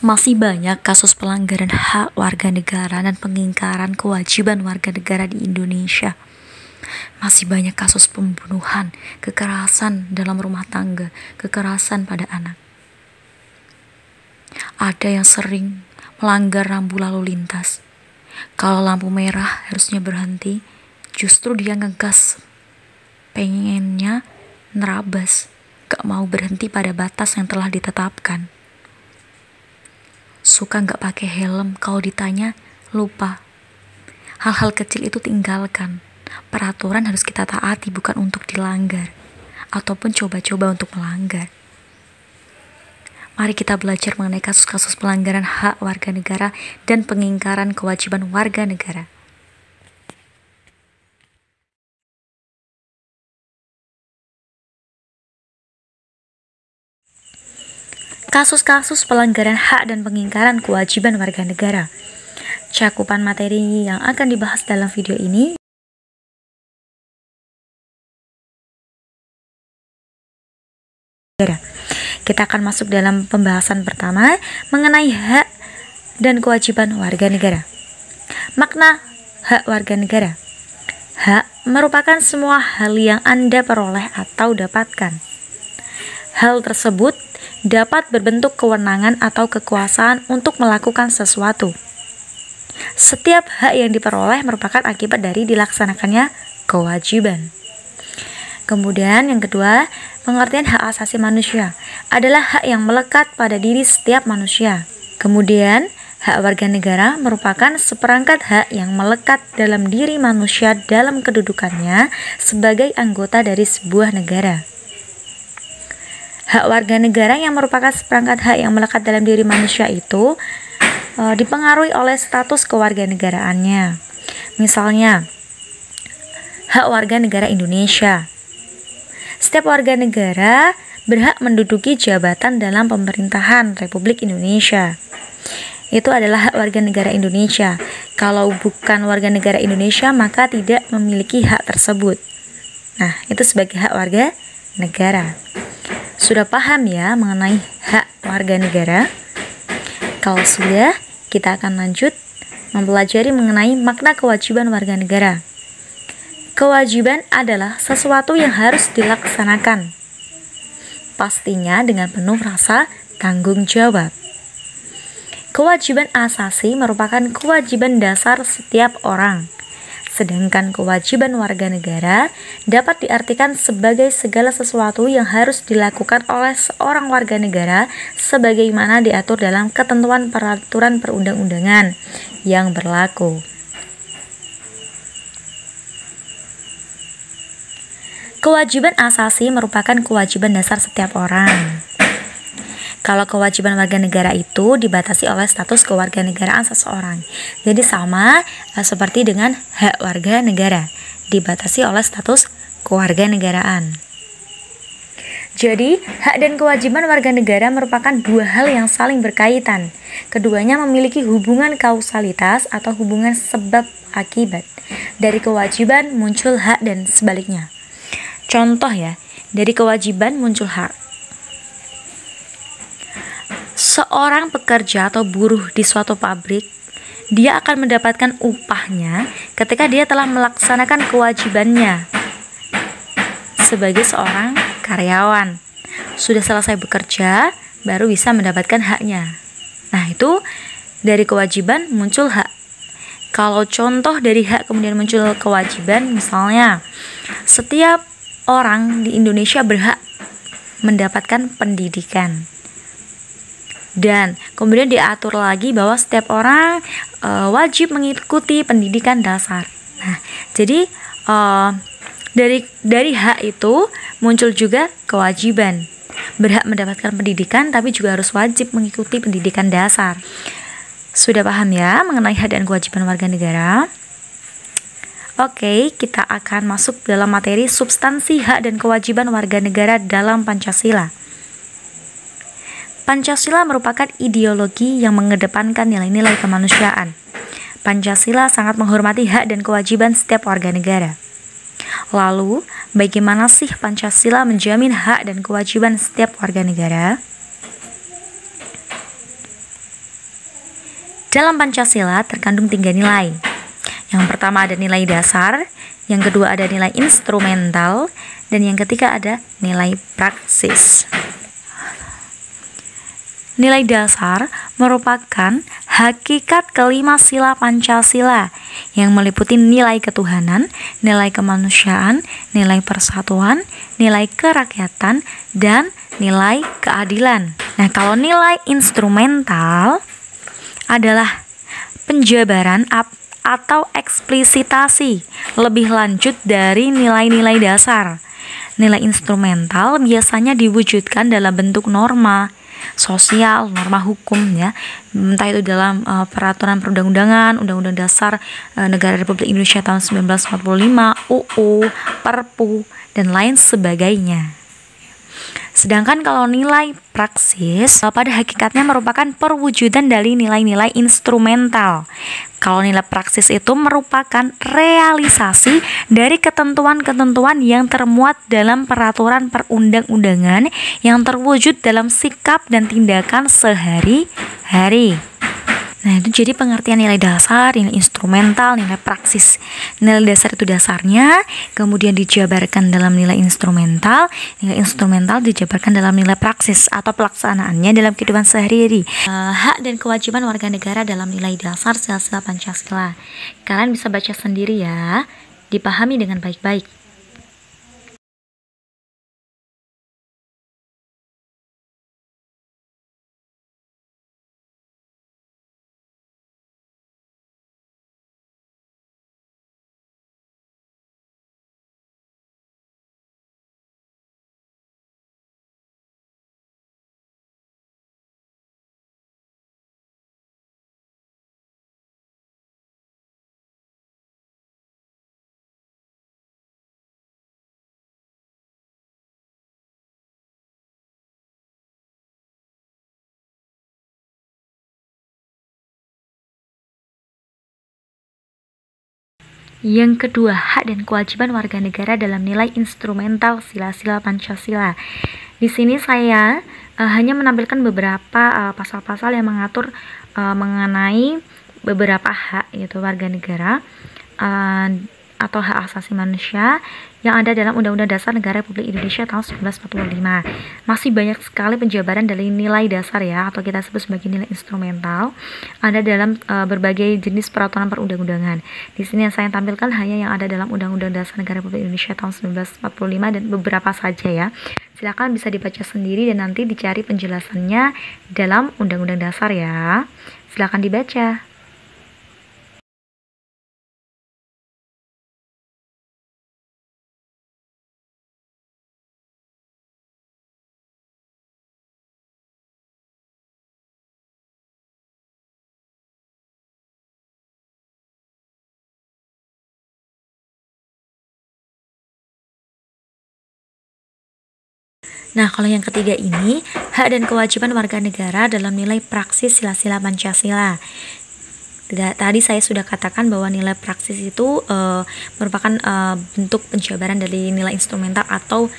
Masih banyak kasus pelanggaran hak warga negara dan pengingkaran kewajiban warga negara di Indonesia. Masih banyak kasus pembunuhan, kekerasan dalam rumah tangga, kekerasan pada anak. Ada yang sering melanggar rambu lalu lintas. Kalau lampu merah harusnya berhenti, justru dia ngegas. Pengennya nerabas, gak mau berhenti pada batas yang telah ditetapkan. Suka gak pakai helm, kalau ditanya lupa. Hal-hal kecil itu tinggalkan. Peraturan harus kita taati, bukan untuk dilanggar ataupun coba-coba untuk melanggar. Mari kita belajar mengenai kasus-kasus pelanggaran hak warga negara dan pengingkaran kewajiban warga negara. Kasus-kasus pelanggaran hak dan pengingkaran kewajiban warga negara. Cakupan materi yang akan dibahas dalam video ini kita akan masuk dalam pembahasan pertama mengenai hak dan kewajiban warga negara. Makna hak warga negara. Hak merupakan semua hal yang Anda peroleh atau dapatkan. Hal tersebut dapat berbentuk kewenangan atau kekuasaan untuk melakukan sesuatu. Setiap hak yang diperoleh merupakan akibat dari dilaksanakannya kewajiban. Kemudian yang kedua, pengertian hak asasi manusia adalah hak yang melekat pada diri setiap manusia. Kemudian, hak warga negara merupakan seperangkat hak yang melekat dalam diri manusia dalam kedudukannya sebagai anggota dari sebuah negara. Hak warga negara yang merupakan seperangkat hak yang melekat dalam diri manusia itu dipengaruhi oleh status kewarganegaraannya. Misalnya, hak warga negara Indonesia. Setiap warga negara berhak menduduki jabatan dalam pemerintahan Republik Indonesia. Itu adalah hak warga negara Indonesia. Kalau bukan warga negara Indonesia, maka tidak memiliki hak tersebut. Nah, itu sebagai hak warga negara. Sudah paham ya mengenai hak warga negara? Kalau sudah, kita akan lanjut mempelajari mengenai makna kewajiban warga negara. Kewajiban adalah sesuatu yang harus dilaksanakan, pastinya dengan penuh rasa tanggung jawab. Kewajiban asasi merupakan kewajiban dasar setiap orang. Sedangkan kewajiban warga negara dapat diartikan sebagai segala sesuatu yang harus dilakukan oleh seorang warga negara sebagaimana diatur dalam ketentuan peraturan perundang-undangan yang berlaku. Kewajiban asasi merupakan kewajiban dasar setiap orang. Kalau kewajiban warga negara itu dibatasi oleh status kewarganegaraan seseorang. Jadi sama seperti dengan hak warga negara, dibatasi oleh status kewarganegaraan. Jadi, hak dan kewajiban warga negara merupakan dua hal yang saling berkaitan. Keduanya memiliki hubungan kausalitas atau hubungan sebab akibat. Dari kewajiban muncul hak dan sebaliknya. Contoh ya, dari kewajiban muncul hak. Seorang pekerja atau buruh di suatu pabrik, dia akan mendapatkan upahnya ketika dia telah melaksanakan kewajibannya sebagai seorang karyawan. Sudah selesai bekerja, baru bisa mendapatkan haknya. Nah, itu dari kewajiban muncul hak. Kalau contoh dari hak kemudian muncul kewajiban, misalnya setiap orang di Indonesia berhak mendapatkan pendidikan. Dan kemudian diatur lagi bahwa setiap orang wajib mengikuti pendidikan dasar. Nah, jadi dari hak itu muncul juga kewajiban. Berhak mendapatkan pendidikan tapi juga harus wajib mengikuti pendidikan dasar. Sudah paham ya mengenai hak dan kewajiban warga negara? Oke, kita akan masuk dalam materi substansi hak dan kewajiban warga negara dalam Pancasila. Pancasila merupakan ideologi yang mengedepankan nilai-nilai kemanusiaan. Pancasila sangat menghormati hak dan kewajiban setiap warga negara. Lalu, bagaimana sih Pancasila menjamin hak dan kewajiban setiap warga negara? Dalam Pancasila terkandung 3 nilai. Yang pertama ada nilai dasar, yang kedua ada nilai instrumental, dan yang ketiga ada nilai praksis. Nilai dasar merupakan hakikat kelima sila Pancasila yang meliputi nilai ketuhanan, nilai kemanusiaan, nilai persatuan, nilai kerakyatan, dan nilai keadilan. Nah, kalau nilai instrumental adalah penjabaran atau eksplisitasi lebih lanjut dari nilai-nilai dasar. Nilai instrumental biasanya diwujudkan dalam bentuk norma sosial, norma hukum ya, entah itu dalam peraturan perundang-undangan, Undang-Undang Dasar Negara Republik Indonesia tahun 1945, UU, Perpu, dan lain sebagainya. Sedangkan kalau nilai praksis pada hakikatnya merupakan perwujudan dari nilai-nilai instrumental. Kalau nilai praksis itu merupakan realisasi dari ketentuan-ketentuan yang termuat dalam peraturan perundang-undangan yang terwujud dalam sikap dan tindakan sehari-hari. Nah, itu jadi pengertian nilai dasar, nilai instrumental, nilai praksis. Nilai dasar itu dasarnya, kemudian dijabarkan dalam nilai instrumental dijabarkan dalam nilai praksis atau pelaksanaannya dalam kehidupan sehari-hari. Hak dan kewajiban warga negara dalam nilai dasar sila-sila Pancasila. Kalian bisa baca sendiri ya, dipahami dengan baik-baik. Yang kedua, hak dan kewajiban warga negara dalam nilai instrumental sila-sila Pancasila. Di sini saya hanya menampilkan beberapa pasal-pasal yang mengatur mengenai beberapa hak yaitu warga negara atau hak asasi manusia yang ada dalam Undang-Undang Dasar Negara Republik Indonesia tahun 1945. Masih banyak sekali penjabaran dari nilai dasar ya, atau kita sebut sebagai nilai instrumental, ada dalam berbagai jenis peraturan perundang-undangan. Di sini yang saya tampilkan hanya yang ada dalam Undang-Undang Dasar Negara Republik Indonesia tahun 1945 dan beberapa saja ya. Silakan bisa dibaca sendiri dan nanti dicari penjelasannya dalam Undang-Undang Dasar ya. Silakan dibaca. Nah, kalau yang ketiga ini, hak dan kewajiban warga negara dalam nilai praksis sila-sila Pancasila. Tadi saya sudah katakan bahwa nilai praksis itu merupakan bentuk penjabaran dari nilai instrumental atau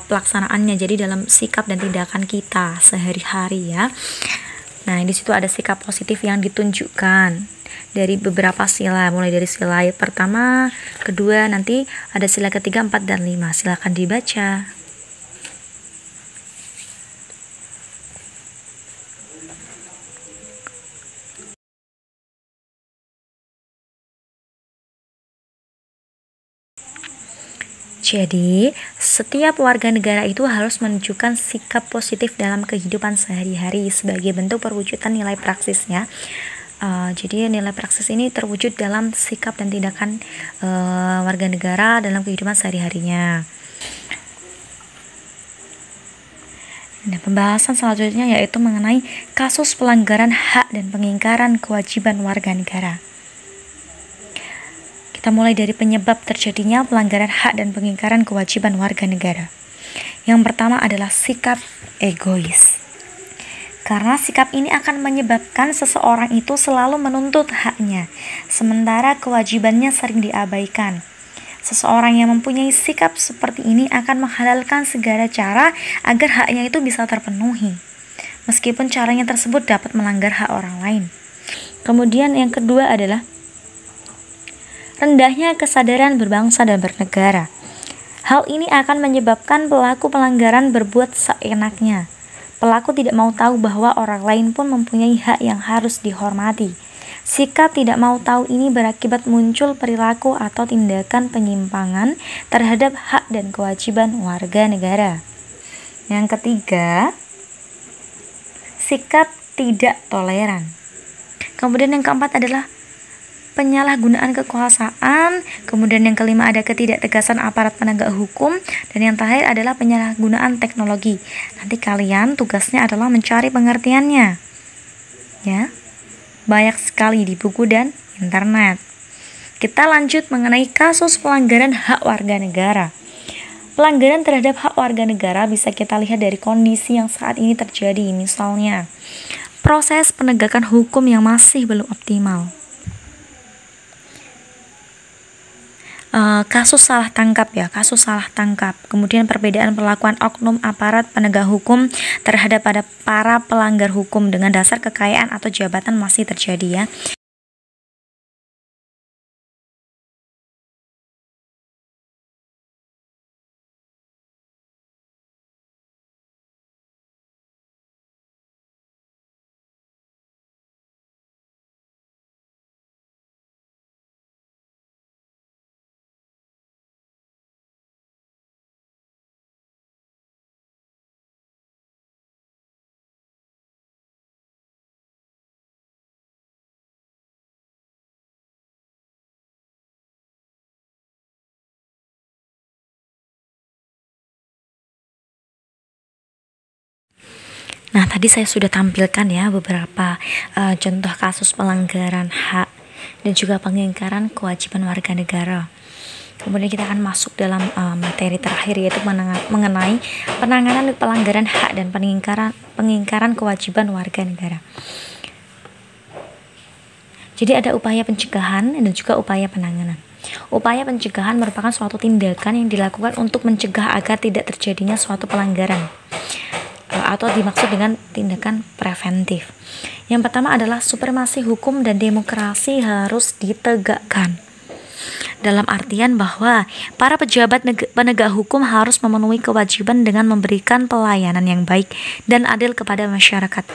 pelaksanaannya. Jadi dalam sikap dan tindakan kita sehari-hari ya. Nah, di situ ada sikap positif yang ditunjukkan dari beberapa sila, mulai dari sila pertama, kedua, nanti ada sila ketiga, 4, dan 5. Silakan dibaca. Jadi, setiap warga negara itu harus menunjukkan sikap positif dalam kehidupan sehari-hari sebagai bentuk perwujudan nilai praksisnya. Jadi, nilai praksis ini terwujud dalam sikap dan tindakan warga negara dalam kehidupan sehari-harinya. Nah, pembahasan selanjutnya yaitu mengenai kasus pelanggaran hak dan pengingkaran kewajiban warga negara. Kita mulai dari penyebab terjadinya pelanggaran hak dan pengingkaran kewajiban warga negara. Yang pertama adalah sikap egois. Karena sikap ini akan menyebabkan seseorang itu selalu menuntut haknya, sementara kewajibannya sering diabaikan. Seseorang yang mempunyai sikap seperti ini akan menghalalkan segala cara agar haknya itu bisa terpenuhi, meskipun caranya tersebut dapat melanggar hak orang lain. Kemudian yang kedua adalah rendahnya kesadaran berbangsa dan bernegara. Hal ini akan menyebabkan pelaku pelanggaran berbuat seenaknya. Pelaku tidak mau tahu bahwa orang lain pun mempunyai hak yang harus dihormati. Sikap tidak mau tahu ini berakibat muncul perilaku atau tindakan penyimpangan terhadap hak dan kewajiban warga negara. Yang ketiga, sikap tidak toleran. Kemudian yang keempat adalah penyalahgunaan kekuasaan. Kemudian yang kelima ada ketidaktegasan aparat penegak hukum. Dan yang terakhir adalah penyalahgunaan teknologi. Nanti kalian tugasnya adalah mencari pengertiannya. Ya. Banyak sekali di buku dan internet. Kita lanjut mengenai kasus pelanggaran hak warga negara. Pelanggaran terhadap hak warga negara bisa kita lihat dari kondisi yang saat ini terjadi. Misalnya, proses penegakan hukum yang masih belum optimal. Kasus salah tangkap ya, kasus salah tangkap. Kemudian perbedaan perlakuan oknum aparat penegak hukum terhadap para pelanggar hukum dengan dasar kekayaan atau jabatan masih terjadi ya. Nah, tadi saya sudah tampilkan ya beberapa contoh kasus pelanggaran hak dan juga pengingkaran kewajiban warga negara. Kemudian kita akan masuk dalam materi terakhir, yaitu mengenai penanganan pelanggaran hak dan pengingkaran kewajiban warga negara. Jadi ada upaya pencegahan dan juga upaya penanganan. Upaya pencegahan merupakan suatu tindakan yang dilakukan untuk mencegah agar tidak terjadinya suatu pelanggaran, atau dimaksud dengan tindakan preventif. Yang pertama adalah supremasi hukum dan demokrasi harus ditegakkan. Dalam artian bahwa para pejabat penegak hukum harus memenuhi kewajiban dengan memberikan pelayanan yang baik dan adil kepada masyarakat.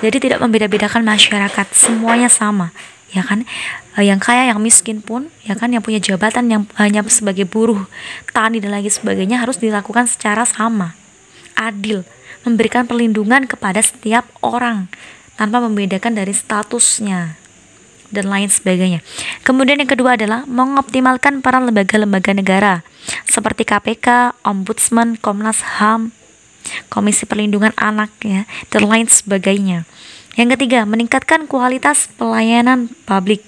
Jadi tidak membeda-bedakan masyarakat, semuanya sama, ya kan? Yang kaya, yang miskin pun, ya kan, yang punya jabatan, yang hanya sebagai buruh, tani dan lain sebagainya harus dilakukan secara sama, adil, memberikan perlindungan kepada setiap orang tanpa membedakan dari statusnya dan lain sebagainya. Kemudian yang kedua adalah mengoptimalkan peran lembaga-lembaga negara seperti KPK, Ombudsman, Komnas HAM, Komisi Perlindungan Anak ya, dan lain sebagainya. Yang ketiga, meningkatkan kualitas pelayanan publik.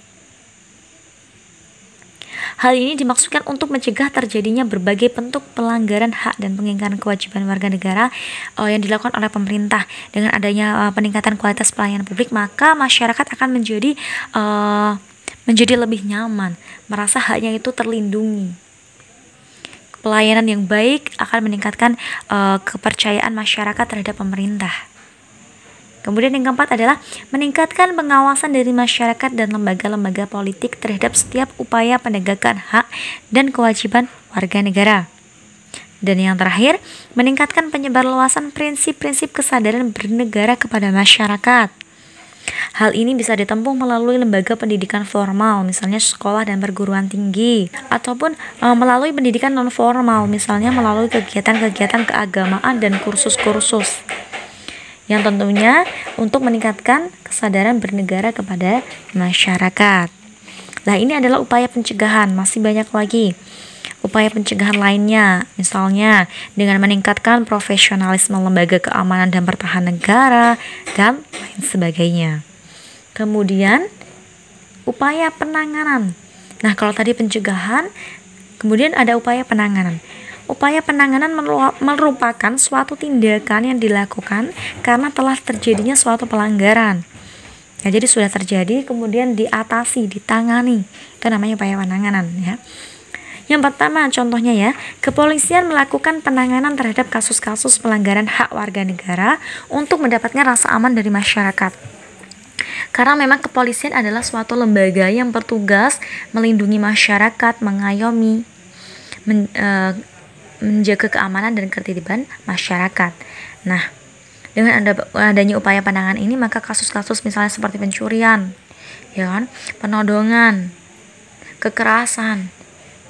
Hal ini dimaksudkan untuk mencegah terjadinya berbagai bentuk pelanggaran hak dan pengingkaran kewajiban warga negara yang dilakukan oleh pemerintah. Dengan adanya peningkatan kualitas pelayanan publik, maka masyarakat akan menjadi lebih nyaman, merasa haknya itu terlindungi. Pelayanan yang baik akan meningkatkan kepercayaan masyarakat terhadap pemerintah. Kemudian yang keempat adalah meningkatkan pengawasan dari masyarakat dan lembaga-lembaga politik terhadap setiap upaya penegakan hak dan kewajiban warga negara. Dan yang terakhir, meningkatkan penyebarluasan prinsip-prinsip kesadaran bernegara kepada masyarakat. Hal ini bisa ditempuh melalui lembaga pendidikan formal, misalnya sekolah dan perguruan tinggi, ataupun melalui pendidikan non formal, misalnya melalui kegiatan-kegiatan keagamaan dan kursus-kursus, yang tentunya untuk meningkatkan kesadaran bernegara kepada masyarakat. Nah, ini adalah upaya pencegahan. Masih banyak lagi upaya pencegahan lainnya, misalnya dengan meningkatkan profesionalisme lembaga keamanan dan pertahanan negara dan lain sebagainya. Kemudian upaya penanganan. Nah, kalau tadi pencegahan, kemudian ada upaya penanganan. Upaya penanganan merupakan suatu tindakan yang dilakukan karena telah terjadinya suatu pelanggaran. Nah, jadi sudah terjadi, kemudian diatasi, ditangani. Itu namanya upaya penanganan ya. Yang pertama contohnya ya, kepolisian melakukan penanganan terhadap kasus-kasus pelanggaran hak warga negara untuk mendapatkan rasa aman dari masyarakat. Karena memang kepolisian adalah suatu lembaga yang bertugas melindungi masyarakat, mengayomi, menjaga keamanan dan ketertiban masyarakat. Nah, dengan adanya upaya penanganan ini, maka kasus-kasus misalnya seperti pencurian, ya kan, penodongan, kekerasan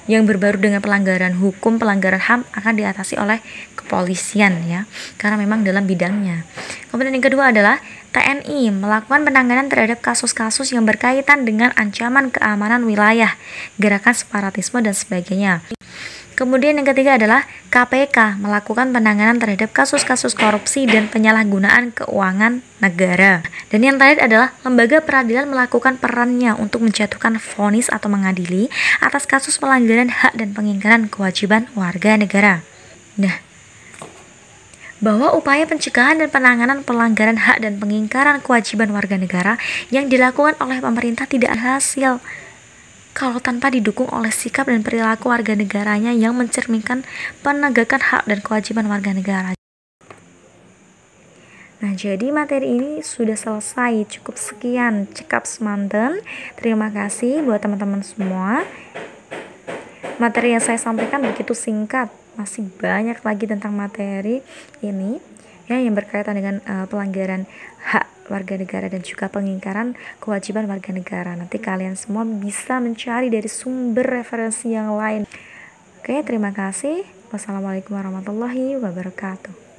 yang berbaru dengan pelanggaran hukum, pelanggaran HAM akan diatasi oleh kepolisian, ya, karena memang dalam bidangnya. Kemudian yang kedua adalah TNI melakukan penanganan terhadap kasus-kasus yang berkaitan dengan ancaman keamanan wilayah, gerakan separatisme dan sebagainya. Kemudian yang ketiga adalah KPK melakukan penanganan terhadap kasus-kasus korupsi dan penyalahgunaan keuangan negara. Dan yang terakhir adalah lembaga peradilan melakukan perannya untuk menjatuhkan vonis atau mengadili atas kasus pelanggaran hak dan pengingkaran kewajiban warga negara. Nah, bahwa upaya pencegahan dan penanganan pelanggaran hak dan pengingkaran kewajiban warga negara yang dilakukan oleh pemerintah tidak berhasil kalau tanpa didukung oleh sikap dan perilaku warga negaranya yang mencerminkan penegakan hak dan kewajiban warga negara. Nah, jadi materi ini sudah selesai. Cukup sekian, cekap semanten. Terima kasih buat teman-teman semua. Materi yang saya sampaikan begitu singkat. Masih banyak lagi tentang materi ini, ya, yang berkaitan dengan pelanggaran hak warga negara dan juga pengingkaran kewajiban warga negara. Nanti kalian semua bisa mencari dari sumber referensi yang lain. Oke, terima kasih. Wassalamualaikum warahmatullahi wabarakatuh.